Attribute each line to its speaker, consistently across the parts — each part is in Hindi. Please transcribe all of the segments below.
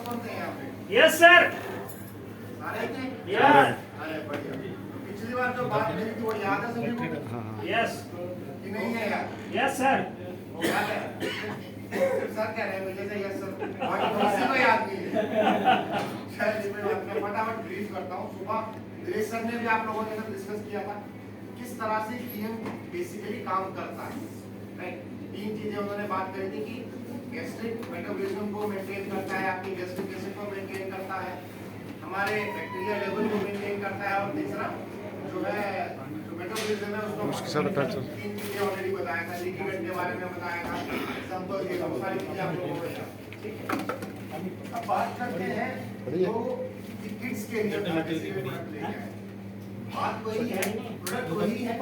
Speaker 1: कौन थे यहाँ पे?
Speaker 2: Yes sir.
Speaker 1: सारे थे?
Speaker 2: यस
Speaker 1: अरे बढ़िया। पिछली बार जो बात करी थी वो याद है सभी को?
Speaker 2: यस
Speaker 1: कि नहीं है याद?
Speaker 2: Yes sir.
Speaker 1: याद है? सर कह रहे हैं मुझे से यस सर। और किसी को याद नहीं है। चलिए मैं फटाफट ब्रीफ करता हूँ। सुबह दिनेश सर ने भी आप लोगों के साथ डिस्कस किया था किस तरह से ईएम बेसिकली काम करता है। राइट, तीन चीजें उन्होंने बात करी थी कि गैस्ट्रिक मेटाबॉलिज्म को मेंटेन करता है, आपकी गैस्ट्रिक एसिड को मेंटेन करता है, हमारे बैक्टीरिया लेवल को मेंटेन करता है, और तीसरा जो है जो मेटाबॉलिज्म है उसको तीन चीजें ऑलरेडी बताया था, लीकी गट के बारे में बताया था, एग्जांपल ये बहुत सारी चीजें आप लोगों को याद। ठीक है, अब बात करते हैं तो किड्स के लिए प्रोडक्ट लेके आए। बात वही है, प्रोडक्ट वही है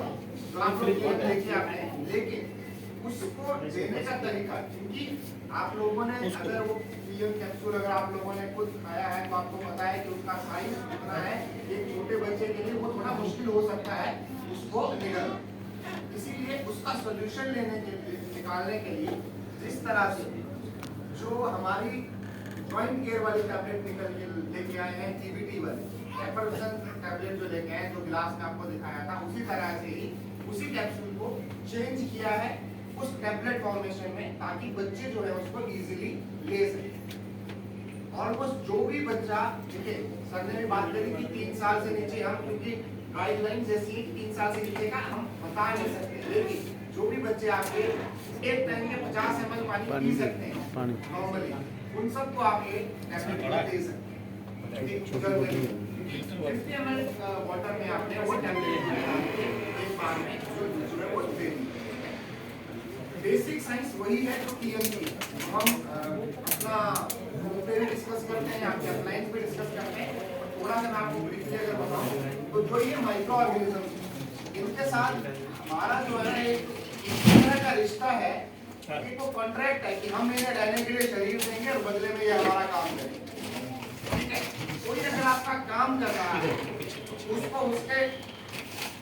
Speaker 1: जो आप लोग लेके आते हैं, लेकिन उसको देने का तरीका, क्योंकि आप लोगों ने अगर वो पीएम कैप्सूल अगर आप लोगों ने खुद खाया है तो आपको पता है कि उसका साइज कितना है। एक छोटे बच्चे के लिए वो थोड़ा मुश्किल हो सकता है उसको निकालना, इसीलिए उसका सॉल्यूशन लेने के लिए, निकालने के लिए जिस तरह से जो हमारी जॉइंट केयर वाली टैबलेट निकल के लेके आए हैं, टीबीटी वाली टैबलेट जो लेके आए जो गिलास में आपको दिखाया था, उसी तरह से ही उसी कैप्सूल को चेंज किया है उस टैबलेट फॉर्मेशन में, ताकि बच्चे जो है उसको इजीली ले सकें। ऑलमोस्ट जो भी बच्चा, देखिए सर ने भी बात करी कि 3 साल से नीचे हम, क्योंकि गाइडलाइन जैसी 3 साल से नीचे का हम बता नहीं सकते, लेकिन जो भी बच्चे आपके एक टाइम में 50 ml पानी पी सकते हैं नॉर्मली, उन सबको आप ये टैबलेट दे सकते हैं। 50 ml वाटर में आपने वो टैबलेट एक बार में जो है वो दे दी। बेसिक साइंस वही है जो पीएम की हम अपना ग्रुप पे डिस्कस करते हैं, आपके अप्लायंस पे डिस्कस करते हैं। थोड़ा सा मैं आपको ब्रीफली अगर बताऊं तो जो ये माइक्रो ऑर्गेनिज्म, इनके साथ हमारा जो है एक इस तरह का रिश्ता है कि वो कॉन्ट्रैक्ट है कि हम इन्हें रहने के लिए शरीर देंगे और बदले में ये हमारा काम करेंगे। ठीक है, कोई अगर आपका काम कर रहा है उसको उसके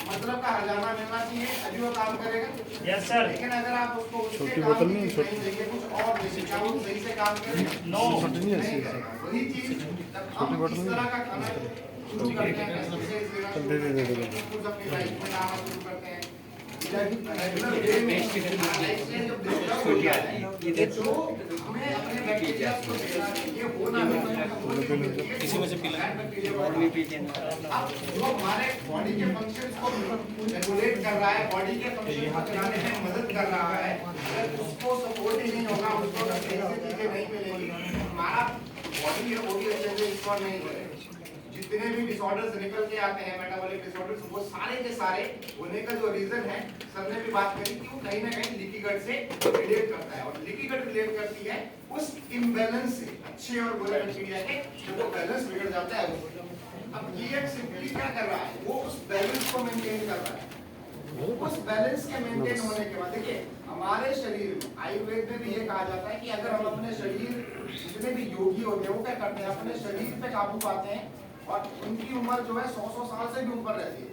Speaker 1: मतलब का हर्जाना मिलना चाहिए, अभी वो काम करेगा।
Speaker 2: Yes sir.
Speaker 1: लेकिन अगर आप उसको उसके काम की नहीं देंगे, कुछ और देंगे, वो सही से काम करेगा?
Speaker 2: नो।
Speaker 1: नहीं करेगा। वही चीज जब हम इस तरह का खाना शुरू करते हैं, कुछ अपनी लाइफ में लाना शुरू करते हैं, रेगुलर वे में लाइफस्टाइल जब डिस्टर्ब हो जाता है, जो हमें अपने बैक्टीरिया को देना चाहिए वो ना
Speaker 3: किसी वजह से पिला और भी पीते हैं।
Speaker 1: अब जो हमारे बॉडी के फंक्शंस को रेगुलेट कर रहा है, बॉडी के फंक्शन को चलाने में मदद कर रहा है, अगर उसको सपोर्ट ही नहीं होगा, उसको ऐसी चीजें नहीं मिलेगी, हमारा बॉडी है वो भी अच्छे से रिस्पॉन्ड नहीं करेगा। जितने भी डिसऑर्डर्स निकल के आते हैं, मेटाबॉलिक डिसऑर्डर्स, वो सारे के सारे होने का जो रीजन है, सर ने भी बात करी कि वो कहीं ना कहीं लीकी गट से रिलेट करता है, और लीकी गट रिलेट करती है उस इम्बैलेंस से, अच्छे और बुरे बैक्टीरिया के जब वो बैलेंस बिगड़ जाता है उसको। अब ये सिंपली क्या कर रहा है, वो उस बैलेंस को मेंटेन कर रहा है। उस बैलेंस के मेंटेन होने के बाद देखिए हमारे शरीर में, आयुर्वेद में भी ये कहा जाता है कि अगर हम अपने शरीर, जितने भी योगी होते हैं वो क्या करते हैं, अपने शरीर पे काबू पाते हैं, और उनकी उम्र जो है 100 साल से भी ऊपर रहती है,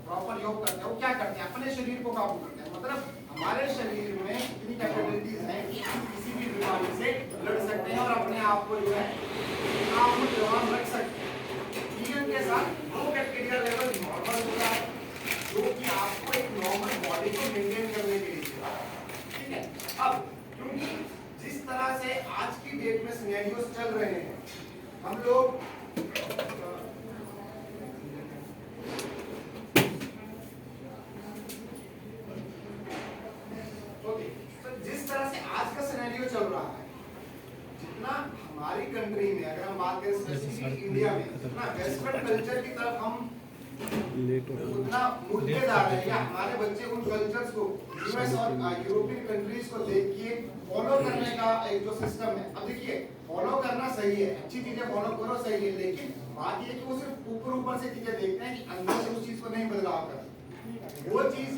Speaker 1: प्रॉपर योग करते हैं, वो क्या करते हैं, अपने शरीर को काबू करते हैं। मतलब हमारे शरीर में इतनी कैपेबिलिटीज हैं कि हम किसी भी बीमारी से लड़ सकते हैं और अपने आप को जो है जवान रख सकते हैं। ईएम के साथ वो बैक्टीरिया लेवल नॉर्मल होता है जो कि आपको एक नॉर्मल बॉडी को मेंटेन करने के लिए। ठीक है, अब क्योंकि जिस तरह से आज की डेट में सिनेरियोस चल रहे हैं, हम लोग जिस तरह से आज का सिनेरियो चल रहा है, जितना हमारी कंट्री में अगर हम बात करें स्पेसिफिकली इंडिया में, जितना वेस्टर्न कल्चर की तरफ हम उतना मुड़ते जा रहे हैं, या हमारे बच्चे उन कल्चर्स को यूएस और यूरोपियन कंट्रीज को देख के फॉलो करने का एक जो सिस्टम है। अब देखिए फॉलो करना सही है, अच्छी चीजें फॉलो करो सही है, लेकिन बात ये कि वो सिर्फ ऊपर से चीजें देखते हैं कि अंदर से उस चीज को नहीं बदलाव करते। वो चीज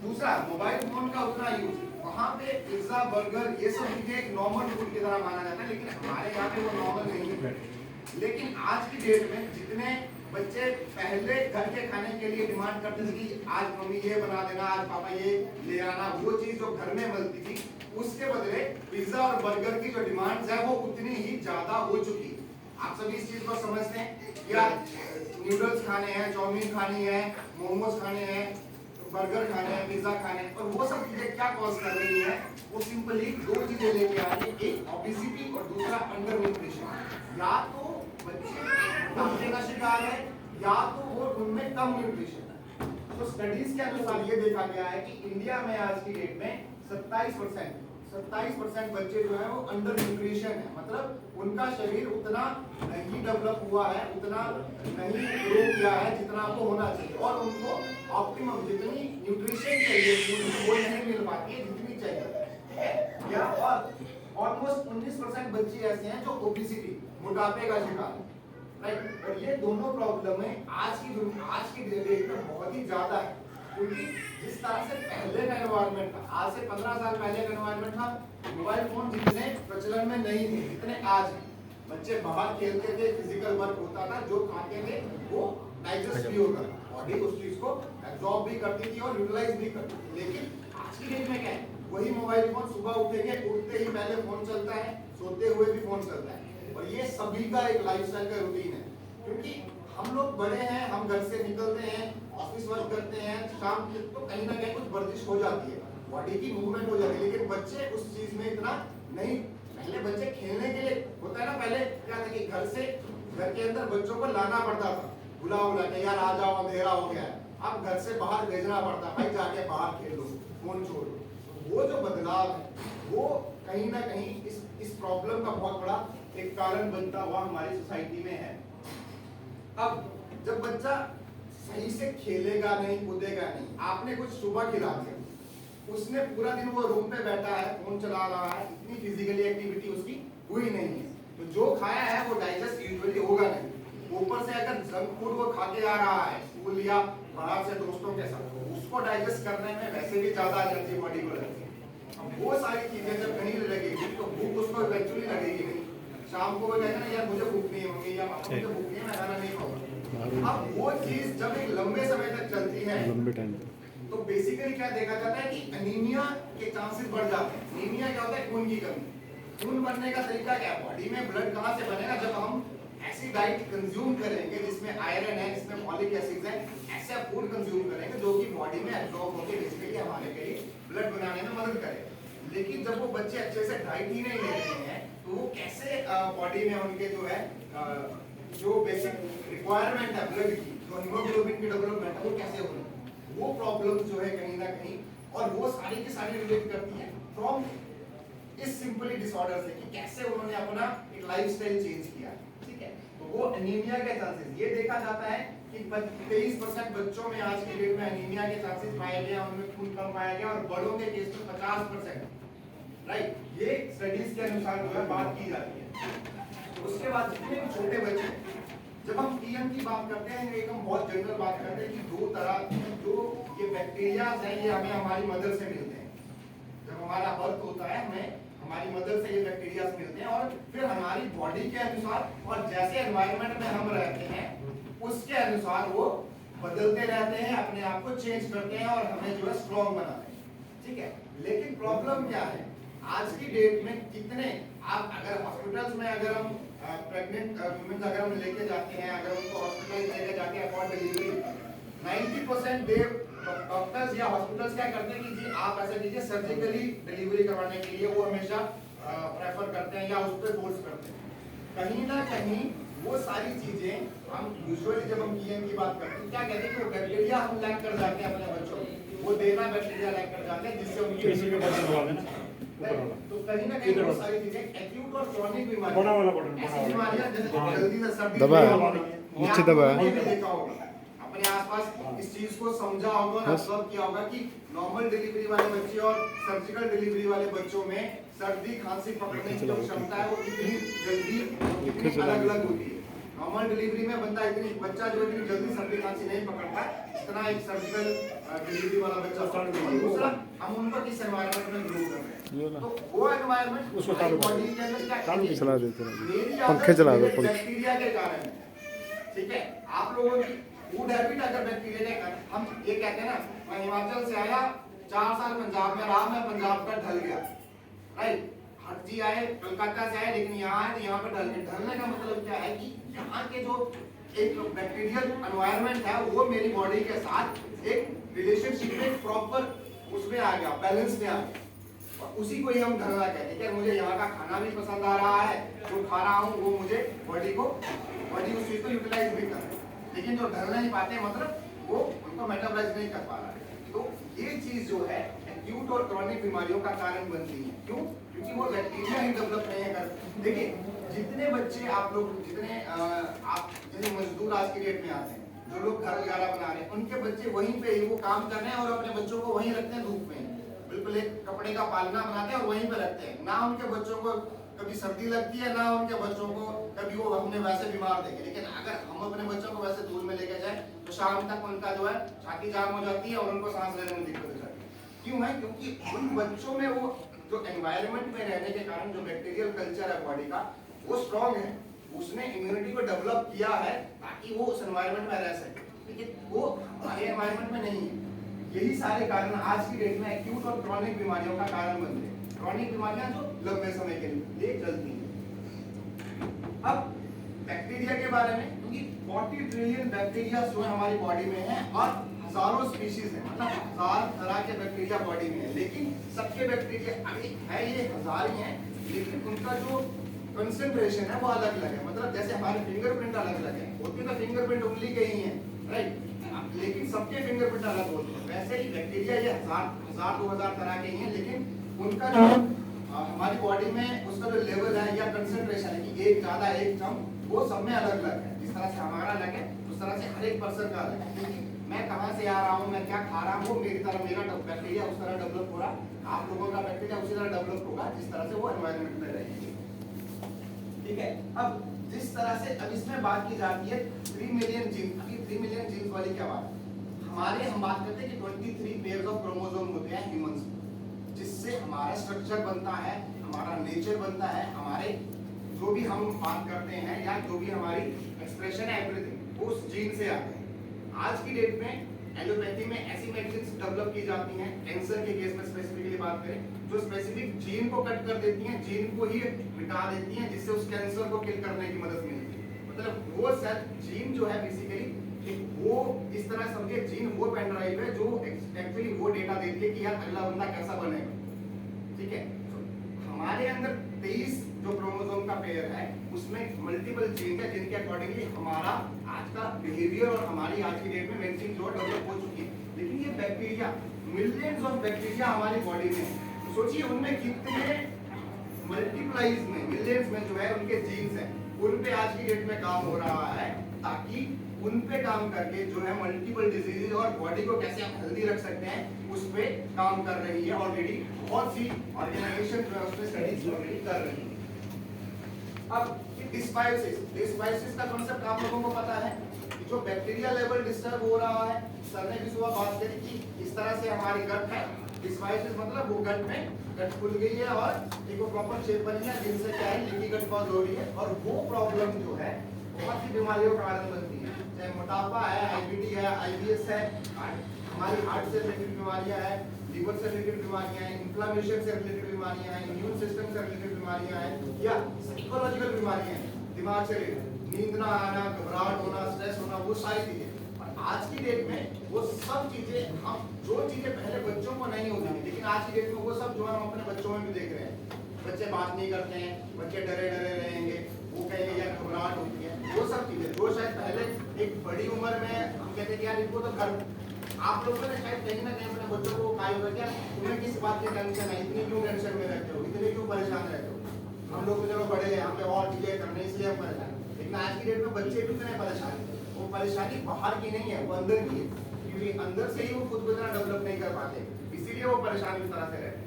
Speaker 1: दूसरा, मोबाइल फोन का उतना यूज, वहाँ पे पिज्जा बर्गर ये सब चीजें एक नॉर्मल फूड की तरह माना जाता है, लेकिन हमारे यहाँ पे वो नॉर्मल नहीं है। लेकिन आज की डेट में जितने बच्चे पहले घर के खाने के लिए डिमांड करते थे कि आज मम्मी ये बना देना, आज पापा ये ले आना, वो चीज जो घर में मिलती थी उसके बदले पिज्जा और बर्गर की जो डिमांड्स है वो उतनी ही ज्यादा हो चुकी है। आप सभी इस चीज को समझते हैं क्या? नूडल्स खाने हैं, चाउमीन खानी है, मोमोज खाने हैं, बर्गर खाने हैं, पिज्जा खाने हैं, और वो सब चीजें क्या कॉज कर रही है? वो सिंपली दो चीजें लेके आ रही है, एक ओबेसिटी और दूसरा अंडर न्यूट्रिशन। या तो बच्चे मोटापे का शिकार है या तो वो उनमें कम न्यूट्रिशन है। तो स्टडीज के अनुसार ये देखा गया है कि इंडिया में आज की डेट में 27% बच्चे जो है वो अंडर न्यूट्रिशन है, मतलब उनका शरीर उतना नहीं डेवलप हुआ है, उतना नहीं ग्रो किया है जितना को होना चाहिए, और उनको ऑप्टिमम जितनी न्यूट्रिशन चाहिए वो नहीं मिल पाती है जितनी चाहिए। या और ऑलमोस्ट 19% बच्चे ऐसे हैं जो ओबेसिटी, मोटापे का शिकार है, राइट। और ये दोनों प्रॉब्लम आज की डेट में बहुत ही ज्यादा है, क्योंकि जिस तरह से पहले का एनवायरनमेंट था, आज से 15 साल पहले का एनवायरनमेंट था, मोबाइल फोन जितने प्रचलन में नहीं थे जितने आज हैं। बच्चे बाहर खेलते थे, फिजिकल वर्क होता था, जो खाते थे वो डाइजेस्ट भी होता था, बॉडी उस चीज को एब्जॉर्ब भी करती थी और यूटिलाइज भी करती थी। लेकिन आज की डेट में क्या है? वही मोबाइल फोन, सुबह उठेंगे, उठते ही पहले फोन चलता है, सोते हुए भी फोन चलता है, और ये सभी का एक लाइफस्टाइल का रूटीन है। क्योंकि हम लोग बड़े हैं, हम घर से निकलते हैं, ऑफिस वर्क करते हैं, शाम के तो कहीं ना कहीं कुछ वर्जिश हो जाती है, बॉडी की मूवमेंट हो जाती है, लेकिन बच्चे उस चीज में इतना नहीं। पहले बच्चे खेलने के लिए होता है ना, पहले क्या था कि घर के अंदर बच्चों को लाना पड़ता था, बुला के यार आ जाओ अंधेरा हो गया है, अब घर से बाहर भेजना पड़ता, भाई जाके बाहर खेल लो, फोन छोड़ दो। वो जो बदलाव है वो कहीं ना कहीं इस प्रॉब्लम का बहुत बड़ा एक कारण बनता हुआ हमारी सोसाइटी में है। अब जब बच्चा सही से खेलेगा नहीं, कूदेगा नहीं, आपने कुछ सुबह खिला दिया, उसने पूरा दिन वो रूम पे बैठा है, फोन चला रहा है, इतनी फिजिकली एक्टिविटी उसकी हुई नहीं है, तो जो खाया है वो डाइजेस्ट यूजुअली होगा नहीं। ऊपर से अगर जंक फूड वो खा के आ रहा है स्कूल या बाहर से दोस्तों के साथ, उसको डाइजेस्ट करने में वैसे भी ज्यादा एनर्जी बॉडी को लगती है। वो सारी चीजें जब नहीं लगेगी तो भूख उसको इवेंचुअली लगेगी नहीं। शाम को वो कहेगा ना यार मुझे भूख नहीं है मम्मी, या मुझे भूख नहीं है, मैं खाना नहीं खाऊंगा। अब वो चीज जब एक लंबे समय तक चलती है, लंबे टाइम तो बेसिकली क्या देखा जाता है कि एनीमिया के चांसेस बढ़ जाते हैं। एनीमिया क्या होता है? खून की कमी। खून बनने का तरीका क्या है? बॉडी में ब्लड कहां से बनेगा? जब हम ऐसी डाइट कंज्यूम करेंगे जिसमें आयरन है, जिसमें फॉलिक एसिड है, ऐसा फूड कंज्यूम करेंगे जो कि बॉडी में एब्जॉर्ब होकर बेसिकली हमारे के लिए ब्लड बनाने में मदद करेगा। लेकिन जब वो बच्चे अच्छे से डाइट ही नहीं ले रहे हैं तो वो कैसे बॉडी में उनके जो है जो बेसिक रिक्वायरमेंट है ब्लड की, जो हीमोग्लोबिन की डेवलपमेंट है, वो कैसे होगी? वो प्रॉब्लम जो है कहीं ना कहीं, और वो सारी की सारी रिलेट करती है फ्रॉम इस सिंपली डिसऑर्डर से कि कैसे उन्होंने अपना एक लाइफस्टाइल चेंज किया, ठीक है। तो वो एनीमिया के चांसेस ये देखा जाता है कि 23% बच्चों में आज की डेट में एनीमिया के चांसेस पाए गए, उनमें खून कम पाया गया, और बड़ों के केस में 50%, राइट। ये स्टडीज के अनुसार जो है बात की जाती है। उसके बाद जितने भी छोटे बच्चे, जब हम पीएम की बात करते हैं, एक हम बहुत जनरल बात करते हैं कि दो तरह जो ये बैक्टीरिया हैं ये हमें हमारी मदर से मिलते हैं। जब हमारा बर्थ होता है हमें हमारी मदर से ये बैक्टीरिया मिलते हैं, और फिर हमारी बॉडी के अनुसार और जैसे एनवायरनमेंट में हम रहते हैं उसके अनुसार वो बदलते रहते हैं, अपने आप को चेंज करते हैं और हमें जो है स्ट्रॉन्ग बनाते हैं, ठीक है। लेकिन प्रॉब्लम क्या है? आज की डेट में कितने आप अगर हॉस्पिटल्स में अगर हम प्रेग्नेंट वुमेन अगर हम लेके जाते हैं, अगर उनको हॉस्पिटल लेके जाके फॉर डिलीवरी, 90% डॉक्टर्स या हॉस्पिटल्स क्या करते हैं कि जी आप ऐसा कीजिए, सर्जिकली डिलीवरी करवाने के लिए वो हमेशा प्रेफर करते हैं या उस पर फोर्स करते हैं। कहीं ना कहीं वो सारी चीजें हम यूजुअली जब हम पीएम की बात करते हैं क्या कहते हैं कि वो बैक्टीरिया हम लैक कर जाते हैं अपने बच्चों को, वो देना बैक्टीरिया लैक कर जाते हैं जिससे उनकी तो कहीं ना कहीं वो सारी चीजें एक्यूट और क्रॉनिक बीमारियां, ऐसी बीमारियां जैसे जल्दी से सर्दी
Speaker 2: दबा
Speaker 1: नीचे दबा देखा होगा, अपने आसपास इस चीज को समझा होगा और ऑब्जर्व किया होगा कि नॉर्मल डिलीवरी वाले बच्चे और सर्जिकल डिलीवरी वाले बच्चों में सर्दी खांसी पकड़ने की जो क्षमता है वो कितनी जल्दी अलग अलग होती है। नॉर्मल डिलीवरी में बच्चा जो इतनी जल्दी सर्दी खांसी नहीं पकड़ता इतना एक सर्जिकल डिलीवरी वाला बच्चा। दूसरा, हम उनको किस एनवायरनमेंट में ग्रो कर रहे हैं, तो वो एनवायरनमेंट उसको बॉडी के अंदर क्या
Speaker 2: चला देते हैं,
Speaker 1: पंखे चला दो, बैक्टीरिया के कारण, ठीक है। आप लोगों की फूड हैबिट अगर बैक्टीरिया ने, हम ये कहते हैं ना, मैं हिमाचल से आया 4 साल पंजाब में रहा, मैं पंजाब का ढल गया, राइट। हर चीज आए कलकत्ता से आए लेकिन यहाँ है तो यहाँ पे ढलने का मतलब क्या है कि यहाँ के जो एक बैक्टीरियल एनवायरनमेंट है वो मेरी बॉडी के साथ एक रिलेशनशिप में प्रॉपर उसमें आ गया, बैलेंस में आ गया, और उसी को ही हम ढलना कहते हैं। मुझे यहाँ का खाना भी पसंद आ रहा है, जो खा रहा हूँ वो मुझे बॉडी उस चीज को यूटिलाइज भी कर रहा है, लेकिन जो ढल नहीं पाते मतलब वो उनको मेटाबॉलाइज नहीं कर पा रहा है। तो ये चीज जो है एक्यूट और क्रॉनिक बीमारियों का कारण बनती है। क्यों? क्योंकि वो बैक्टीरिया ही डेवलप नहीं कर। देखिए जितने बच्चे आप लोग आप जैसे मजदूर आज की डेट में आते हैं, जो लोग घर वगैरह बना रहे हैं, उनके बच्चे वहीं पे वो काम कर रहे हैं और अपने बच्चों को वहीं रखते हैं धूप में, बिल्कुल एक कपड़े का पालना बनाते हैं और वहीं पे रखते हैं। ना उनके बच्चों को कभी सर्दी लगती है, ना उनके बच्चों को कभी वो हमने वैसे बीमार देखे। लेकिन अगर हम अपने बच्चों को वैसे धूल में लेके जाए तो शाम तक उनका जो है छाती जाम हो जाती है और उनको सांस लेने में दिक्कत हो जाती है। क्यों है? क्योंकि उन बच्चों में वो जो एनवायरनमेंट में रहने के कारण जो बैक्टीरियल कल्चर है बॉडी का वो स्ट्रॉन्ग है, उसने इम्यूनिटी को डेवलप किया है ताकि वो उस एनवायरनमेंट में रह सके, लेकिन वो हमारे एनवायरनमेंट में नहीं है। यही सारे कारण आज की डेट में एक्यूट और क्रॉनिक बीमारियों का कारण बनते हैं। क्रॉनिक बीमारियां जो लंबे समय के लिए चलती हैं। अब बैक्टीरिया के बारे में, क्योंकि 40 ट्रिलियन बैक्टीरिया जो है हमारी बॉडी में है और हजारों स्पीशीज है, मतलब 1000 तरह के बैक्टीरिया बॉडी में है, लेकिन सबके बैक्टीरिया अभी है ये हजार ही है, लेकिन उनका जो कंसंट्रेशन है वो अलग अलग है। मतलब जैसे हमारे फिंगरप्रिंट अलग अलग है, होती तो फिंगरप्रिंट उंगली के ही है, राइट, लेकिन सबके फिंगरप्रिंट अलग होते हैं। वैसे ही बैक्टीरिया ये हजार 2000 तरह के ही हैं, लेकिन उनका जो हमारी बॉडी में उसका जो लेवल है या कंसंट्रेशन है कि एक ज्यादा एक कम, वो सब में अलग अलग है। जिस तरह से हमारा अलग है उस तरह से हर एक पर्सन का अलग है, क्योंकि मैं कहाँ से आ रहा हूँ, मैं क्या खा रहा हूँ, मेरा बैक्टीरिया उस तरह डेवलप हो रहा, आप लोगों का बैक्टीरिया उसी तरह डेवलप होगा जिस तरह से वो एनवायरनमेंट में रहेंगे। ठीक है, अब जिस तरह से अब इसमें बात की जाती है 3 मिलियन जीन, अभी 3 मिलियन जीन वाली क्या बात है? हम बात करते हैं कि 23 पेयर्स ऑफ क्रोमोसोम होते हैं ह्यूमंस, जिससे हमारा स्ट्रक्चर बनता है, हमारा नेचर बनता है, हमारे जो भी हम बात करते हैं या जो भी हमारी एक्सप्रेशन है एवरीथिंग वो उस जीन से आते हैं। आज की डेट में एलोपैथी में ऐसी मेडिसिन डेवलप की जाती हैं, कैंसर के केस में स्पेसिफिकली बात करें, जो स्पेसिफिक जीन को कट कर देती हैं, जीन को ही मिटा देती हैं, जिससे उस कैंसर को किल करने की मदद मिलती है। मतलब वो सेल जीन जो है बेसिकली वो इस तरह समझिए, जीन वो पेन ड्राइव है जो एक्चुअली वो डेटा देती है कि यार अगला बंदा कैसा बनेगा। ठीक है, तो हमारे अंदर 23 जो क्रोमोसोम का पेयर है उसमें मल्टीपल जीन है जिनके अकॉर्डिंगली हमारा आज का बिहेवियर और हमारी आज की डेट में मेडिसिन जो डेवलप हो चुकी है। लेकिन ये बैक्टीरिया, मिलियंस ऑफ बैक्टीरिया हमारी बॉडी में, तो सोचिए उनमें कितने मल्टीप्लाइज में मिलियंस में जो है उनके जीन्स हैं, उन पे आज की डेट में काम हो रहा है ताकि उन पे काम करके जो है मल्टीपल डिजीजेज और बॉडी को कैसे आप हेल्दी रख सकते हैं उस पे काम कर रही है। ऑलरेडी बहुत सी ऑर्गेनाइजेशन जो है उस पे स्टडीज ऑलरेडी कर रही है। अब डिस्बायोसिस का कांसेप्ट आप लोगों को पता है, जो बैक्टीरिया लेवल डिस्टर्ब हो रहा है, सर ने भी सुबह बात करी कि इस तरह से हमारी गट है, डिस्बायोसिस मतलब वो गट खुल गई है और एक वो प्रॉपर शेप बनी है जिनसे क्या है लीकी गट कॉज हो रही है, और वो प्रॉब्लम जो है बहुत सी बीमारियों का कारण बनती है, चाहे मोटापा है, आईबीडी है, आईबीएस है, हमारी हार्ट से रिलेटेड बीमारियां हैं, लीवर से रिलेटेड बीमारियां हैं, इन्फ्लेमेशन से रिलेटेड बीमारियां हैं, इम्यून सिस्टम से रिलेटेड बीमारियां हैं, या साइकोलॉजिकल बीमारियां हैं, दिमाग से रिलेटेड, नींद ना आना, घबराहट होना, स्ट्रेस होना, वो सारी चीजें। और आज की डेट में वो सब चीजें, हम जो चीजें पहले बच्चों को नहीं होती थी, लेकिन आज की डेट में वो सब जो हम अपने बच्चों में भी देख रहे हैं। बच्चे बात नहीं करते हैं, बच्चे डरे डरे रहेंगे, वो कहेंगे यार घबराहट होती है, वो सब चीजें जो शायद पहले एक बड़ी उम्र में हम कहते हैं यार इनको तो घर, आप लोगों ने शायद कहीं ना कहीं अपने बच्चों को कहा होगा क्या तुम्हें किस बात की टेंशन है, इतनी क्यों टेंशन में रहते हो, इतने क्यों परेशान रहते हो, हम लोग तो चलो बड़े हैं, हमें और चीजें करने इसलिए हम परेशान। लेकिन आज की डेट में बच्चे भी इतने परेशान है, वो परेशानी बाहर की नहीं है, वो अंदर की है, क्योंकि अंदर से ही वो खुद को इतना डेवलप नहीं कर पाते, इसीलिए वो परेशान इस तरह से रहते हैं।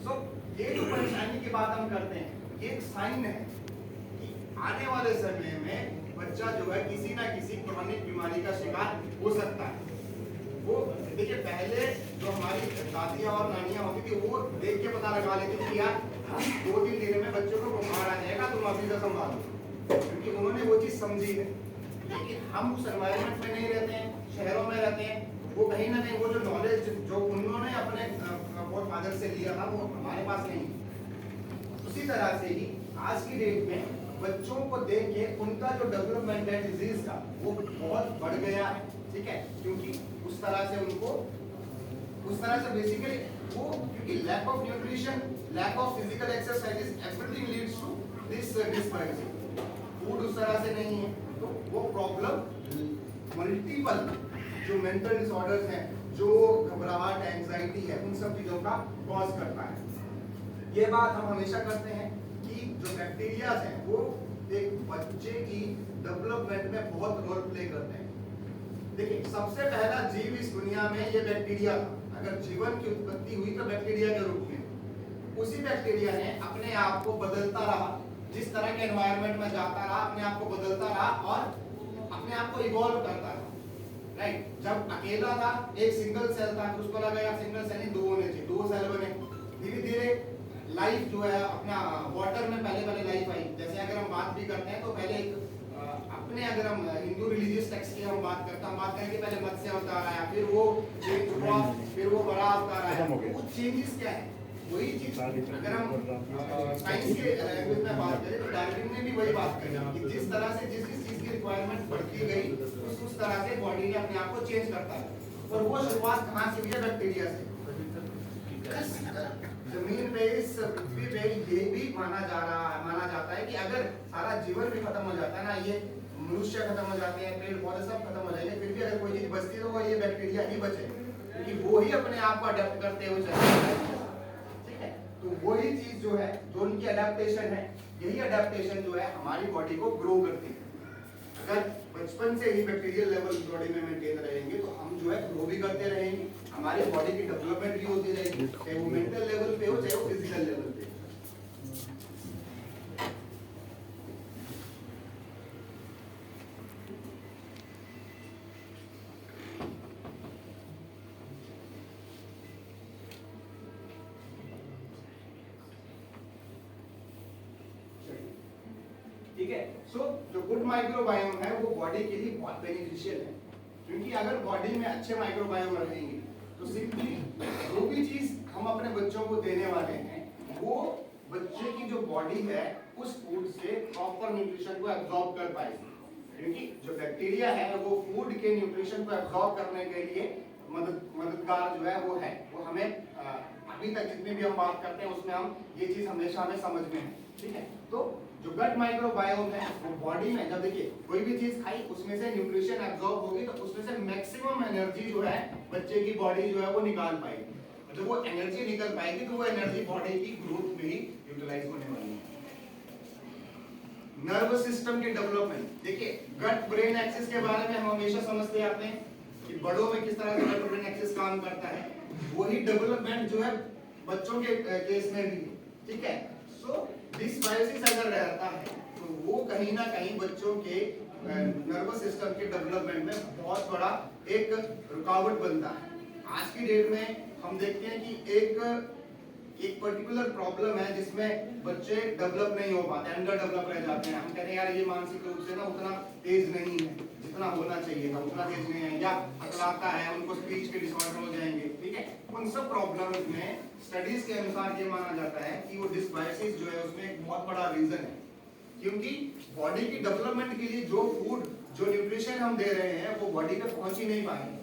Speaker 1: सो ये जो परेशानी की बात हम करते हैं, ये एक साइन है कि आने वाले समय में बच्चा जो है किसी ना किसी क्रॉनिक बीमारी का शिकार हो सकता है। वो देखिए पहले जो हमारी दादियां और नानियां होती थी वो देख के पता लगा लेती थी यार 2-3 दिन में बच्चों को बुखार आ जाएगा, तुम अभी से संभालो, क्योंकि उन्होंने वो चीज समझी है। लेकिन हम उस एनवायरनमेंट में नहीं रहते हैं, शहरों में रहते हैं, वो कहीं ना कहीं वो जो नॉलेज जो उन्होंने अपने फादर से लिया था वो हमारे पास नहीं। उसी तरह से ही आज की डेट में बच्चों को देख के उनका जो डेवलपमेंट है डिजीज का वो बहुत बढ़ गया है, ठीक है, क्योंकि उस तरह से बेसिकली वो क्योंकि lack of nutrition, lack of physical exercise, everything leads to this dysbiosis. Food उस तरह से नहीं है तो वो प्रॉब्लम मल्टीपल जो मेंटल डिसऑर्डर्स हैं, जो घबराहट, एंजाइटी है, उन सब चीजों का कॉज करता है। ये बात हम हमेशा करते हैं कि जो बैक्टीरिया हैं वो एक बच्चे की डेवलपमेंट में बहुत रोल प्ले करते हैं। देखिए, सबसे पहला जीव इस दुनिया में ये बैक्टीरिया था। अगर जीवन की उत्पत्ति हुई तो बैक्टीरिया के रूप में। उसी बैक्टीरिया ने अपने आप को बदलता रहा, जिस तरह के एनवायरनमेंट में जाता रहा अपने आप को बदलता रहा और अपने आप को इवॉल्व करता रहा, राइट। जब अकेला था, एक सिंगल सेल था, उसको लगा यार सिंगल सेल नहीं दो होने चाहिए, दो सेल बने। धीरे धीरे लाइफ जो है अपना वाटर में पहले लाइफ आई। जैसे अगर हम बात भी करते हैं तो पहले अपने अगर हम हिंदू रिलीजियस टेक्स्ट की हम बात करते हैं, हम बात करें कि पहले मत्स्य अवतार आया, फिर वो चेंज हुआ, फिर वो बड़ा अवतार आया। वो चेंजेस क्या है? वही चीज अगर हम साइंस के लैंग्वेज में बात करें तो डार्विन ने भी वही बात करी कि जिस तरह से जिस चीज की रिक्वायरमेंट बढ़ती गई उस तरह से बॉडी ने अपने आप को चेंज करता है। और वो शुरुआत कहाँ से हुई है? बैक्टीरिया से। जमीन पे इस पृथ्वी पे ये भी माना जाता है कि अगर सारा जीवन भी खत्म हो जाता है ना, ये मनुष्य खत्म हो जाते हैं, पेड़ पौधे सब खत्म हो जाएंगे, फिर भी अगर कोई चीज बचती है तो वो ये बैक्टीरिया ही बचे, क्योंकि वो ही अपने आप को अडेप्ट करते हुए चलते। तो वही चीज जो है, जो उनकी अडेप्टेशन है, यही अडेप्टेशन जो है हमारी बॉडी को ग्रो करती है। अगर बचपन से ही बैक्टीरियल लेवल बॉडी में मेंटेन रहेंगे तो हम जो है ग्रो भी करते रहेंगे, हमारी बॉडी की डेवलपमेंट भी होती रहेगी, चाहे वो मेंटल लेवल पे हो चाहे वो फिजिकल लेवल पे। ठीक है, सो जो गुड माइक्रोबायोम है वो बॉडी के लिए बहुत बेनिफिशियल है, क्योंकि अगर बॉडी में अच्छे माइक्रोबायोम रहेंगे तो सिंपली जो भी चीज हम अपने बच्चों को देने वाले हैं वो बच्चे की जो बॉडी है उस फूड से प्रॉपर न्यूट्रिशन को एब्जॉर्ब कर पाएगी, क्योंकि जो बैक्टीरिया है वो फूड के न्यूट्रिशन को एब्जॉर्ब करने के लिए मददगार जो है वो है। वो हमें अभी तक जितनी भी हम बात करते हैं उसमें हम ये चीज हमेशा हमें समझ में है, ठीक है। तो जो गट माइक्रोबायोम है वो बॉडी में जब देखिए कोई भी चीज खाई उसमें से न्यूट्रिशन एब्जॉर्ब होगी तो उसमें से मैक्सिमम एनर्जी जो है बच्चे की बॉडी जो है वो निकाल पाएगी। जब वो एनर्जी निकल पाएगी तो वो एनर्जी बॉडी की ग्रोथ में ही यूटिलाइज होने वाली है। नर्वस सिस्टम के डेवलपमेंट, देखिए गट ब्रेन एक्सिस के बारे में हम हमेशा समझते आते हैं कि बड़ों में किस तरह से गट ब्रेन एक्सिस काम करता है, वही डेवलपमेंट जो है बच्चों के केस में भी, ठीक है। सो डिसबायोसिस अगर रहता है तो वो कहीं ना कहीं बच्चों के नर्वस सिस्टम के डेवलपमेंट में बहुत बड़ा एक रुकावट बनता है। आज की डेट में हम देखते हैं कि एक पर्टिकुलर प्रॉब्लम है जिसमें बच्चे डेवलप नहीं हो पाते, अंडर डेवलप रह जाते हैं। हम कहते हैं यार ये मानसिक रूप से ना उतना तेज नहीं है जितना होना चाहिए था, उतना तेज नहीं है, या अकड़ाता है, उनको स्पीच के डिसऑर्डर हो जाएंगे, ठीक है। उन सब प्रॉब्लम्स में स्टडीज के अनुसार ये माना जाता है कि वो डिसबायोसिस जो है उसमें एक बहुत बड़ा रीजन है, क्योंकि बॉडी की डेवलपमेंट के लिए जो फूड जो न्यूट्रिशन हम दे रहे हैं वो बॉडी पे पहुंच ही नहीं पाएंगे।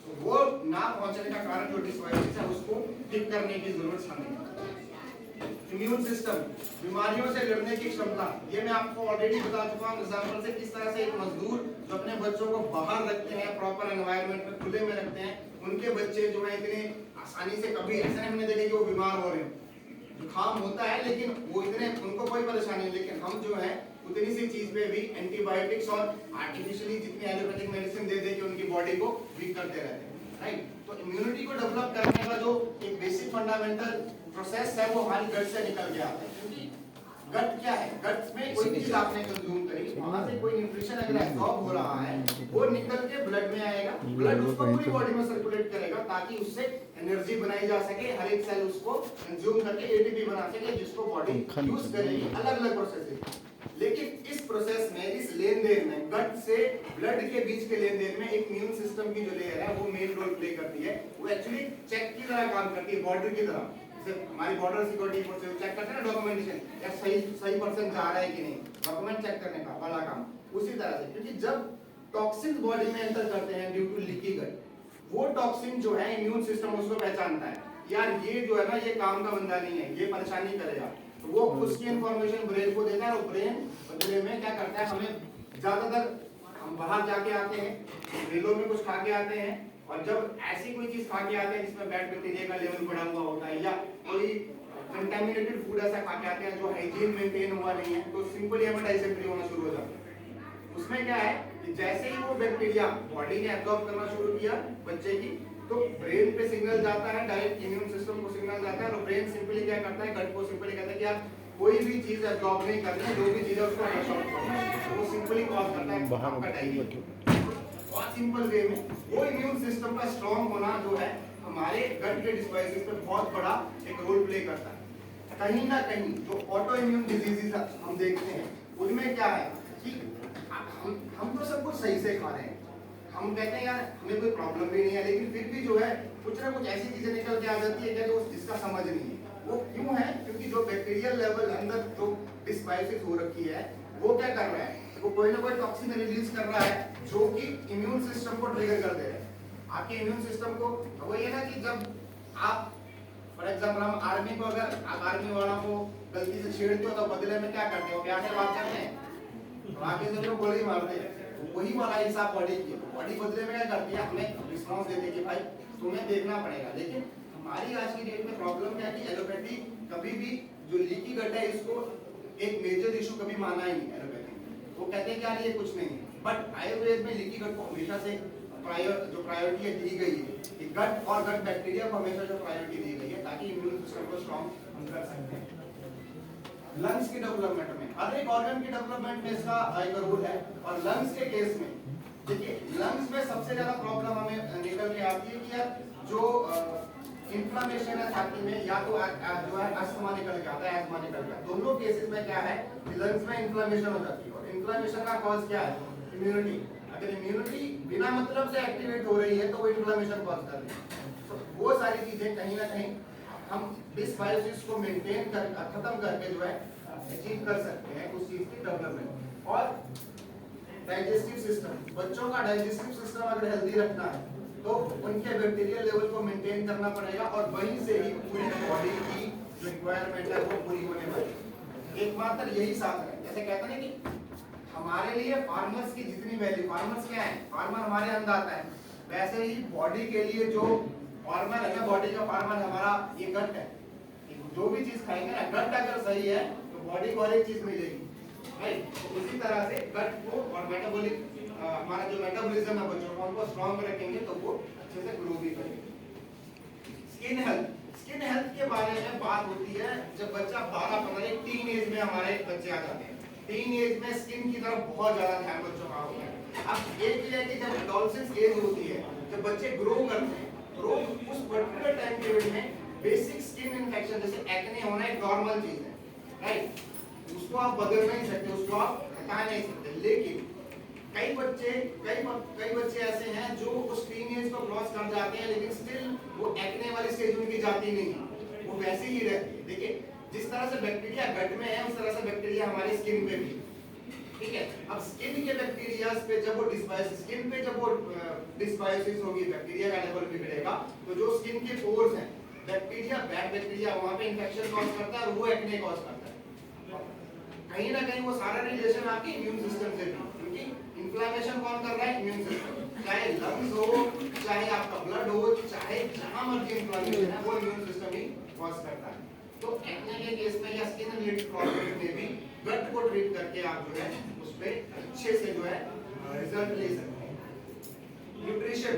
Speaker 1: तो वो ना पहुंचने का कारण जो डिसबायोसिस है उसको ठीक करने की जरूरत हमें। इम्यून सिस्टम, बीमारियों से लड़ने की क्षमता, ये मैं आपको ऑलरेडी बता चुका हूं एग्जांपल से किस तरह से एक मजदूर जो अपने बच्चों को बाहर रखते हैं, प्रॉपर एनवायरनमेंट में खुले में रखते हैं, उनके बच्चे जो है इतने आसानी से कभी ऐसा नहीं हमने देखा कि वो बीमार हो रहे हैं। जुकाम होता है लेकिन वो इतने उनको कोई परेशानी नहीं, लेकिन हम जो है उतनी सी चीज पे भी एंटीबायोटिक्स और आर्टिफिशियली जितनी एलोपैथिक मेडिसिन दे दे के उनकी बॉडी को वीक करते रहते हैं, राइट। तो इम्यूनिटी को डेवलप करने का जो एक बेसिक फंडामेंटल प्रोसेस है वो हमारी गट से निकल के आता है, क्योंकि गट क्या है, गट में कोई चीज आपने कंज्यूम करी, वहां से कोई न्यूट्रिशन अगर एब्जॉर्ब हो रहा है वो निकल के ब्लड में आएगा, ब्लड उसको पूरी बॉडी में सर्कुलेट करेगा ताकि उससे एनर्जी बनाई जा सके, हर एक सेल उसको कंज्यूम करके एटीपी बना सके जिसको बॉडी यूज करेगी अलग अलग प्रोसेस। लेकिन इस प्रोसेस में, इस लेन देन में, गट से ब्लड के बीच के लेन देन में एक इम्यून सिस्टम की जो लेयर है वो मेन रोल प्ले करती है। वो एक्चुअली चेक की तरह काम करती है, बॉर्डर की तरह। जैसे हमारी बॉर्डर सिक्योरिटी फोर्स चेक करते हैं ना डॉक्यूमेंटेशन, या सही पर्सन जा रहा है कि नहीं, डॉक्यूमेंट चेक करने का वाला काम उसी तरह से। क्योंकि जब टॉक्सिन बॉडी में एंटर करते हैं ड्यू टू लीकी गट, वो टॉक्सिन जो है इम्यून सिस्टम उसको पहचानता है, यार ये जो है ना ये काम का बंदा नहीं है, ये परेशानी करेगा, तो वो उसकी इंफॉर्मेशन ब्रेन को देता है, और ब्रेन बदले में क्या करता है, हमें ज्यादातर हम बाहर जाके आते हैं, मेलों में कुछ खा के आते हैं, और जब ऐसी कोई चीज खा के आते हैं जिसमें बैड बैक्टीरिया का लेवल बढ़ा हुआ होता है, या कोई कंटामिनेटेड फूड ऐसा खा के आते हैं जो हाइजीन मेंटेन हुआ नहीं है, तो सिंपली हमें डाइसेंट्री होना शुरू हो जाता है। उसमें क्या है कि जैसे ही वो बैक्टीरिया बॉडी ने एब्जॉर्ब करना शुरू किया बच्चे की, तो ब्रेन पे सिग्नल जाता है, डायरेक्ट इम्यून सिस्टम को सिग्नल जाता है, और ब्रेन सिंपली क्या करता है, गट को सिंपली कहता है कि यार कोई भी चीज एब्जॉर्ब नहीं करनी है, जो भी चीज है उसको फ्लश आउट करना है। वो सिंपली कॉज करता है आपका डायरिया। बहुत सिंपल वे में वो इम्यून सिस्टम का स्ट्रांग होना जो है हमारे गट के डिस्बाइसेस पे बहुत बड़ा एक रोल प्ले करता है। कहीं ना कहीं जो ऑटो इम्यून डिजीजेस हम देखते हैं उनमें क्या है कि हम तो सब कुछ सही से खा रहे हैं, हम कहते हैं यार हमें कोई प्रॉब्लम भी नहीं है, लेकिन फिर भी जो है कुछ ना कुछ ऐसी चीजें निकल के आ जाती है क्या जो जिसका समझ नहीं है। वो क्यों है? क्योंकि जो बैक्टीरियल लेवल अंदर जो डिस्बाइसिस हो रखी है वो क्या कर रहा है, वो कोई ना कोई टॉक्सिन रिलीज कर रहा है जो कि इम्यून सिस्टम को ट्रिगर कर दे रहा है। आपके इम्यून सिस्टम को वो ये ना कि जब आप फॉर एग्जांपल हम आर्मी को, अगर आप आर्मी वालों को गलती से छेड़ते हो तो बदले में क्या करते हो, प्यार से बात करते हैं, तो आगे से लोग गोली मारते हैं। वही वाला हिसाब बॉडी की, बॉडी बदले में क्या करती है, हमें रिस्पांस देती है कि भाई तुम्हें देखना पड़ेगा। लेकिन हमारी आज की डेट में प्रॉब्लम क्या है कि एलोपैथी कभी भी जो लीकी गट है इसको एक मेजर इशू कभी माना ही नहीं एलोपैथी। वो कहते हैं कि यार ये कुछ नहीं है, बट आयुर्वेद में लीकी गट को हमेशा से प्रायोरिटी दी गई है कि गट और गट बैक्टीरिया को हमेशा जो प्रायोरिटी दी गई है ताकि इम्यून सिस्टम को स्ट्रांग हम कर सकते हैं। लंग्स की डेवलपमेंट में, हर एक ऑर्गन की डेवलपमेंट में इसका एक रोल है। और लंग्स के केस में देखिए, लंग्स में सबसे ज्यादा प्रॉब्लम हमें निकल के आती है कि यार जो इन्फ्लेमेशन है छाती में, या तो जो है अस्थमा निकल के आता है, एस्मा निकल के, दोनों केसेस में क्या है कि लंग्स में इन्फ्लेमेशन हो जाती है। और इन्फ्लेमेशन का कॉज क्या है? इम्यूनिटी। अगर इम्यूनिटी बिना मतलब से एक्टिवेट हो रही है तो वो इन्फ्लेमेशन कॉज कर रही है। तो वो सारी चीजें कहीं ना कहीं हम डिसबायोसिस को मेंटेन कर खत्म करके जो है अचीव कर सकते हैं उस चीज की डेवलपमेंट। और डाइजेस्टिव सिस्टम, बच्चों का डाइजेस्टिव सिस्टम अगर हेल्दी रखना है तो उनके बैक्टीरियल लेवल को मेंटेन करना पड़ेगा, और वहीं से ही पूरी बॉडी की जो रिक्वायरमेंट है वो पूरी होने वाली। एकमात्र यही साधन है। जैसे कहते हैं कि हमारे लिए फार्मर्स की जितनी वैल्यू, फार्मर्स क्या है, फार्मर हमारे अंदर आता है, वैसे ही बॉडी के लिए जो फार्मर है ना, बॉडी का फार्मर हमारा ये गट है। जो भी चीज खाएंगे ना, गट अगर सही है तो बॉडी को हर एक चीज मिलेगी, राइट। तो उसी तरह से गट को और मेटाबॉलिक हमारा जो मेटाबॉलिज्म है बच्चों का, उनको स्ट्रांग रखेंगे तो वो अच्छे से ग्रो भी करेंगे। स्किन हेल्थ, स्किन हेल्थ के बारे में बात होती है जब बच्चा 12-15 टीन एज में हमारे बच्चे आ जाते हैं। टीन एज में स्किन की तरफ बहुत ज्यादा ध्यान बच्चों का होता है। अब एक ये है कि जब एडोलसेंस एज होती है, जब बच्चे ग्रो करते हैं, तो उस पर्टिकुलर टाइम पीरियड में बेसिक स्किन इन्फेक्शन जैसे एक्ने होना एक नॉर्मल चीज है, राइट। उसको आप बदल नहीं सकते, उसको आप हटा नहीं सकते। लेकिन कई बच्चे ऐसे हैं जो उस टीन एज को क्रॉस कर जाते हैं, लेकिन स्टिल वो एक्ने वाली स्टेज उनकी जाती नहीं है, वो वैसे ही रहती है। देखिए, जिस तरह से बैक्टीरिया गट में है उस तरह से बैक्टीरिया हमारी स्किन पे भी, ठीक है। अब स्किन के बैक्टीरियाज पे जब वो डिस्बायोसिस, स्किन पे जब वो डिस्बायोसिस होगी, बैक्टीरिया का लेवल बिगड़ेगा, तो जो स्किन के पोर्स हैं, बैक्टीरिया, बैड बैक्टीरिया वहां पे इंफेक्शन कॉज करता है और वो एक्ने कॉज करता है। कहीं ना कहीं वो सारा रिलेशन आपके इम्यून सिस्टम से भी, क्योंकि इन्फ्लेमेशन कौन कर रहा है? Immune system. चाहे लंग्स हो, चाहे आपका ब्लड हो, चाहे जहां मर्जी इन्फ्लेमेशन है, वो इम्यून सिस्टम ही कॉज करता है। तो एक्ने के केस में या स्किन रिलेटेड प्रॉब्लम में भी गट को ट्रीट करके आप जो है उस पे अच्छे से जो है रिजल्ट ले सकते हैं। न्यूट्रिशन,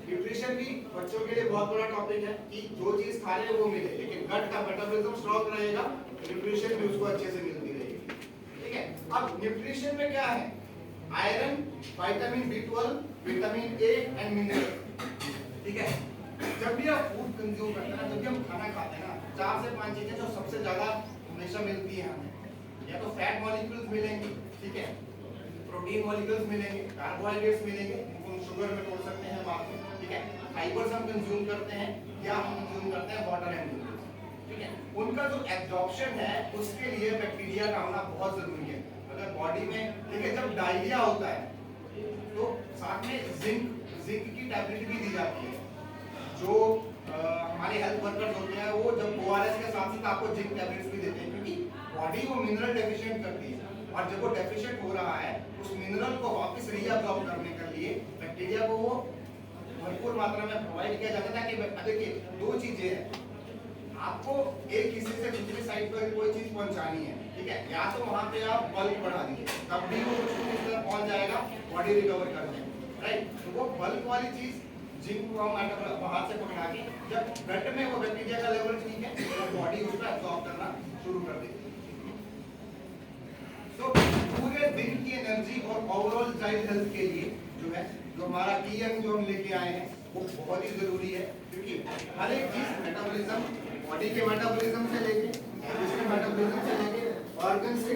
Speaker 1: न्यूट्रिशन भी बच्चों के लिए बहुत बड़ा टॉपिक है कि जो चीज खा रहे वो मिले, लेकिन गट का मेटाबॉलिज्म स्ट्रांग रहेगा, न्यूट्रिशन भी उसको अच्छे से मिलती रहेगी, ठीक है। अब न्यूट्रिशन में क्या है? Iron, vitamin B12, vitamin A and mineral, ठीक है। जब भी आप फूड कंज्यूम करते हैं ना, जब भी हम खाना खाते हैं ना, 4 से 5 चीजें जो सबसे ज्यादा हमेशा मिलती है हमें, या तो फैट मॉलिक्यूल्स मिलेंगी, ठीक है, प्रोटीन मॉलिक्यूल्स मिलेंगे, कार्बोहाइड्रेट्स मिलेंगे, उनको शुगर में तोड़ सकते हैं बाद में, ठीक है। फाइबर्स हम कंज्यूम करते हैं या हम कंज्यूम करते हैं वाटर एंड मिनरल्स, ठीक है। उनका जो एब्जॉर्प्शन है उसके लिए बैक्टीरिया का होना बहुत जरूरी है। अगर बॉडी में देखिए जब डायरिया होता है तो साथ में जिंक की टैबलेट भी दी जाती है। जो हमारे हेल्थ वर्कर्स होते हैं वो जब ओआरएस के साथ साथ आपको जिंक टैबलेट्स भी देते हैं, क्योंकि बॉडी वो मिनरल डेफिशिएंट करती है, और जब वो डेफिशिएंट हो रहा है उस मिनरल को वापस रीअब्सॉर्ब करने के लिए बैक्टीरिया को वो भरपूर मात्रा में प्रोवाइड किया जाता है। कि देखिए दो चीजें हैं, आपको एक हिस्से से दूसरी साइड पर कोई चीज पहुंचानी है, ठीक है, या तो वहां पे आप बल्क बढ़ा दीजिए तब भी वो कुछ तक पहुंच जाएगा, बॉडी रिकवर कर जाएगी, राइट। तो वो बल्क वाली चीज जिंक को हम बाहर से पकड़ा के जब ब्लड में वो बैक्टीरिया का लेवल ठीक है तो बॉडी उसको एब्जॉर्ब करना शुरू कर देती है। तो पूरे दिन की एनर्जी और ओवरऑल चाइल्ड हेल्थ के लिए जो है जो हमारा की अंग जो हम लेके आए हैं वो बहुत ही जरूरी है, क्योंकि हर एक चीज मेटाबॉलिज्म, बॉडी के मेटाबॉलिज्म से लेके मेटाबॉलिज्म से लेके ऑर्गन्स के